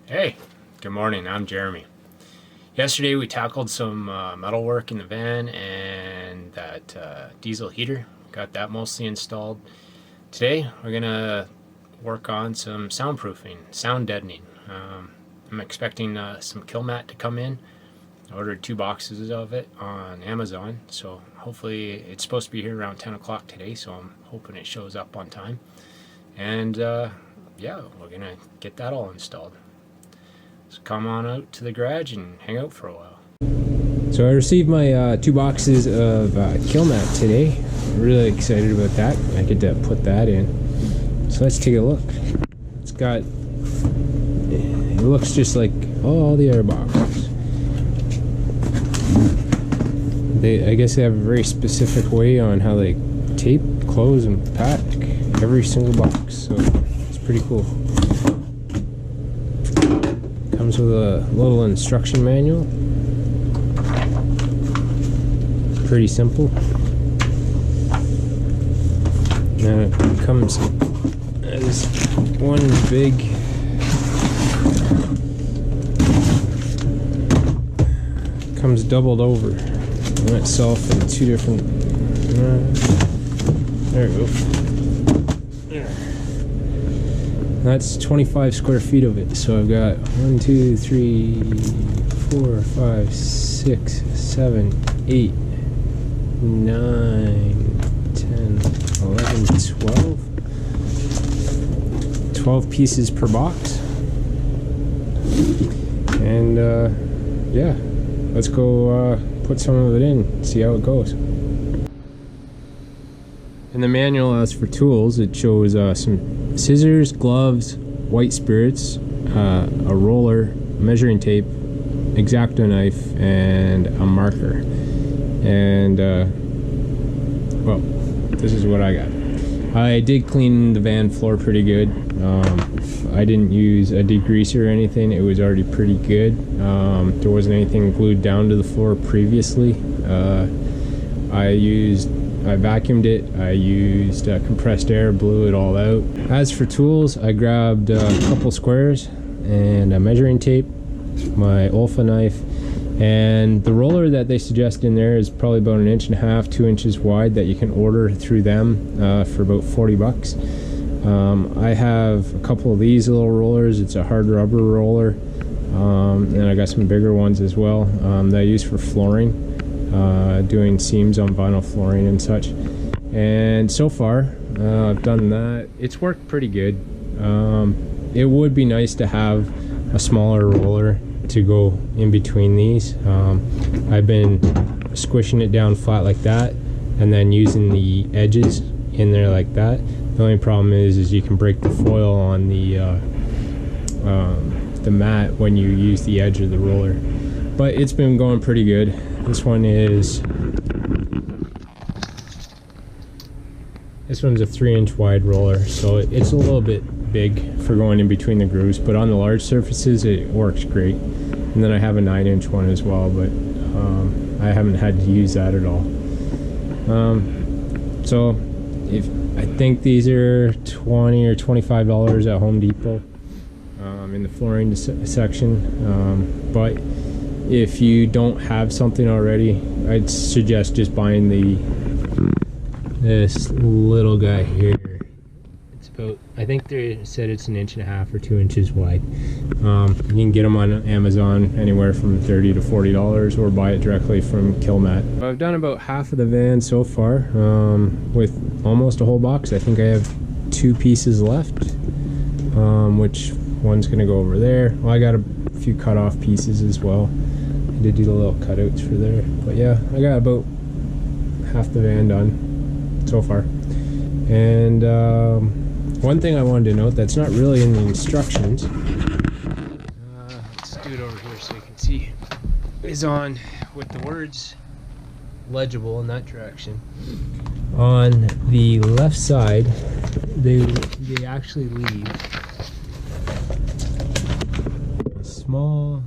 Hey, good morning. I'm Jeremy. Yesterday we tackled some metal work in the van and that diesel heater. Got that mostly installed. Today we're gonna work on some soundproofing, sound deadening. I'm expecting some Kilmat to come in. I ordered 2 boxes of it on Amazon, so hopefully it's supposed to be here around 10 o'clock today, so I'm hoping it shows up on time. And yeah, we're gonna get that all installed. So come on out to the garage and hang out for a while. So I received my 2 boxes of Kilmat today. I'm really excited about that. I get to put that in. So let's take a look. It's got, it looks just like all the other boxes. I guess they have a very specific way on how they tape, close, and pack every single box. So it's pretty cool. Comes with a little instruction manual. Pretty simple. Now it comes as one big comes doubled over on itself in 2 different there we go. There. That's 25 square feet of it. So I've got 1, 2, 3, 4, 5, 6, 7, 8, 9, 10, 11, 12 pieces per box. And yeah, let's go put some of it in, see how it goes. In the manual, as for tools, it shows some scissors, gloves, white spirits, a roller, measuring tape, X-Acto knife, and a marker. And well, this is what I got. I did clean the van floor pretty good. I didn't use a degreaser or anything. It was already pretty good. There wasn't anything glued down to the floor previously. I vacuumed it. I used compressed air, blew it all out. As for tools, I grabbed a couple squares and a measuring tape, my Olfa knife, and the roller that they suggest in there is probably about 1.5 inches, 2 inches wide, that you can order through them for about 40 bucks. I have a couple of these little rollers. It's a hard rubber roller, and I got some bigger ones as well that I use for flooring, doing seams on vinyl flooring and such. And so far I've done that. It's worked pretty good. It would be nice to have a smaller roller to go in between these. I've been squishing it down flat like that and then using the edges in there like that. The only problem is you can break the foil on the mat when you use the edge of the roller. But it's been going pretty good. This one's a 3-inch wide roller, so it's a little bit big for going in between the grooves, but on the large surfaces it works great. And then I have a 9-inch one as well, but I haven't had to use that at all. So I think these are $20 or $25 at Home Depot in the flooring section. But if you don't have something already, I'd suggest just buying this little guy here. It's about, I think they said it's 1.5 inches or 2 inches wide. You can get them on Amazon anywhere from $30 to $40, or buy it directly from Kilmat. I've done about half of the van so far, with almost a whole box. I think I have 2 pieces left, which one's gonna go over there. Well, I got a few cut off pieces as well. I did do the little cutouts for there, but yeah, I got about half the van done so far. And one thing I wanted to note that's not really in the instructions, let's do it over here so you can see, is on with the words legible in that direction. On the left side, they actually leave a small,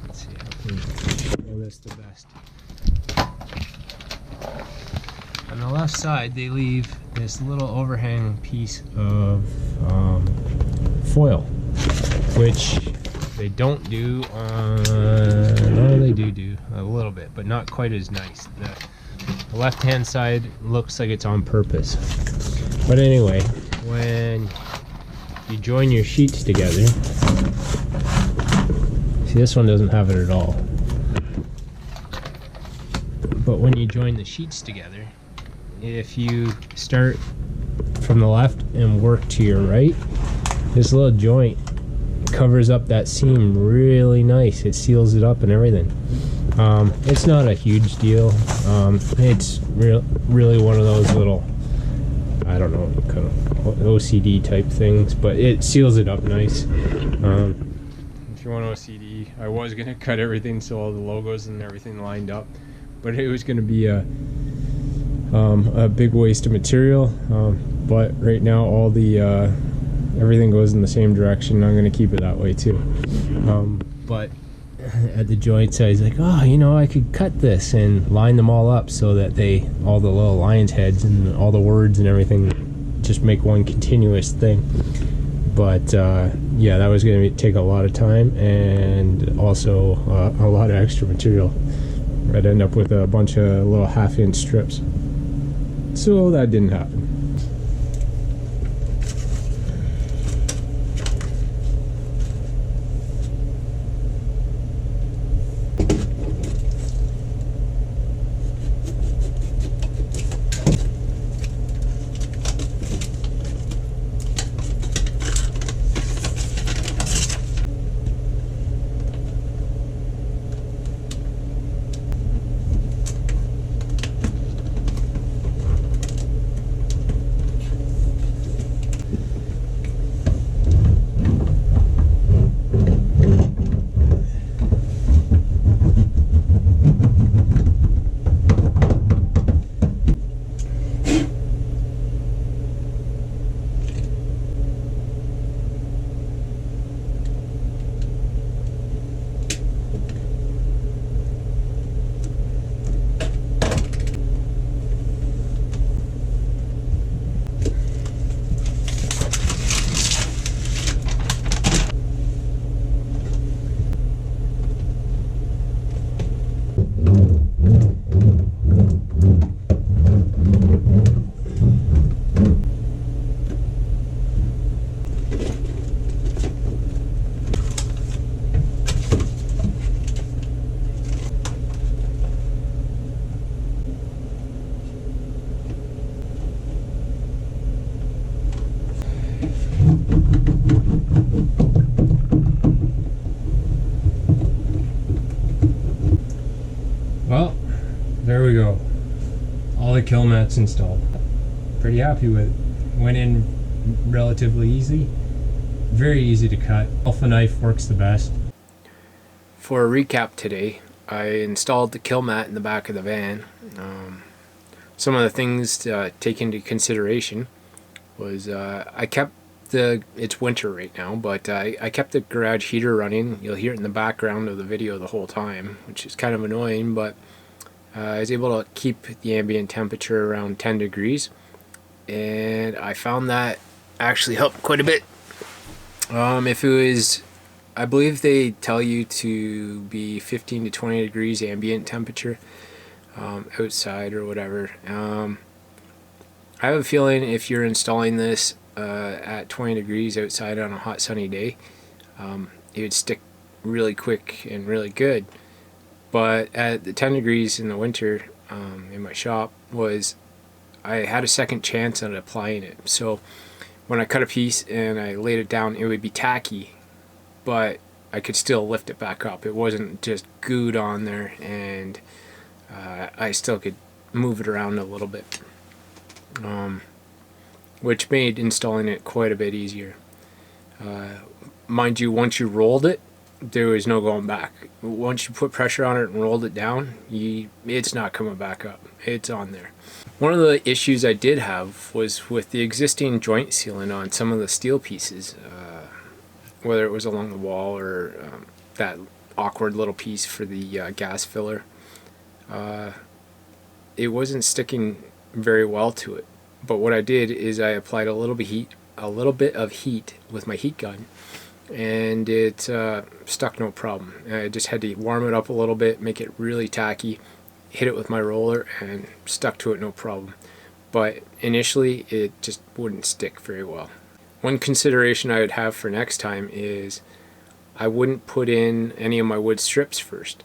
let's see, how can I show this the best. On the left side, they leave this little overhang piece of foil. which they don't do on, no, they do a little bit, but not quite as nice. The left hand side looks like it's on purpose. But anyway, when you join your sheets together, see, this one doesn't have it at all. But when you join the sheets together, if you start from the left and work to your right, this little joint covers up that seam really nice. It seals it up and everything. It's not a huge deal. It's really one of those little, I don't know, kind of OCD type things, but it seals it up nice. If you want OCD, I was gonna cut everything so all the logos and everything lined up, but it was gonna be a big waste of material. But right now all the everything goes in the same direction. I'm gonna keep it that way too. But at the joint size, like, oh, you know, I could cut this and line them all up so that all the little lion's heads and all the words and everything just make one continuous thing. But yeah, that was going to take a lot of time and also a lot of extra material. I'd end up with a bunch of little half-inch strips. So that didn't happen. Well, there we go. All the Kilmats installed. Pretty happy with it. Went in relatively easy. Very easy to cut. Alpha knife works the best. For a recap today, I installed the Kilmat in the back of the van. Some of the things to take into consideration was I kept it's winter right now, but I kept the garage heater running. You'll hear it in the background of the video the whole time, which is kind of annoying, but I was able to keep the ambient temperature around 10 degrees, and I found that actually helped quite a bit. If it was, I believe they tell you to be 15 to 20 degrees ambient temperature outside or whatever. I have a feeling if you're installing this at 20 degrees outside on a hot sunny day, it would stick really quick and really good. But at the 10 degrees in the winter in my shop, I had a second chance at applying it. So when I cut a piece and I laid it down, it would be tacky, but I could still lift it back up. It wasn't just glued on there, and I still could move it around a little bit, which made installing it quite a bit easier. Mind you, once you rolled it, there was no going back. Once you put pressure on it and rolled it down, it's not coming back up. It's on there. One of the issues I did have was with the existing joint sealant on some of the steel pieces, whether it was along the wall or that awkward little piece for the gas filler. It wasn't sticking very well to it. But what I did is I applied a little bit of heat with my heat gun, and it stuck no problem. I just had to warm it up a little bit, make it really tacky, hit it with my roller, and stuck to it no problem. But initially it just wouldn't stick very well. One consideration I would have for next time is I wouldn't put in any of my wood strips first.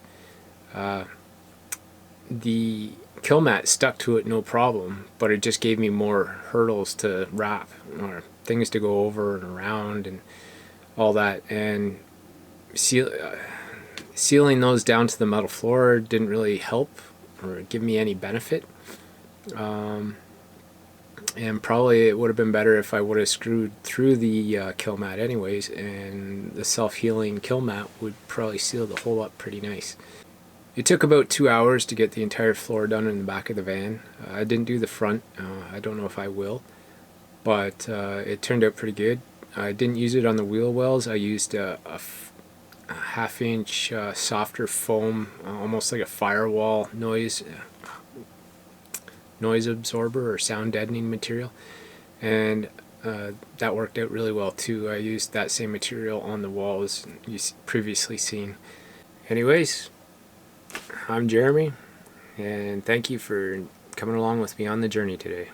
The Kilmat stuck to it no problem, but it just gave me more hurdles to wrap, or things to go over and around and all that, and sealing those down to the metal floor didn't really help or give me any benefit. And probably it would have been better if I would have screwed through the Kilmat anyways, and the self-healing Kilmat would probably seal the hole up pretty nice. It took about 2 hours to get the entire floor done in the back of the van. I didn't do the front. I don't know if I will, but it turned out pretty good. I didn't use it on the wheel wells. I used a half-inch softer foam, almost like a firewall noise absorber or sound deadening material, and that worked out really well too. I used that same material on the walls you previously seen. Anyways, I'm Jeremy, and thank you for coming along with me on the journey today.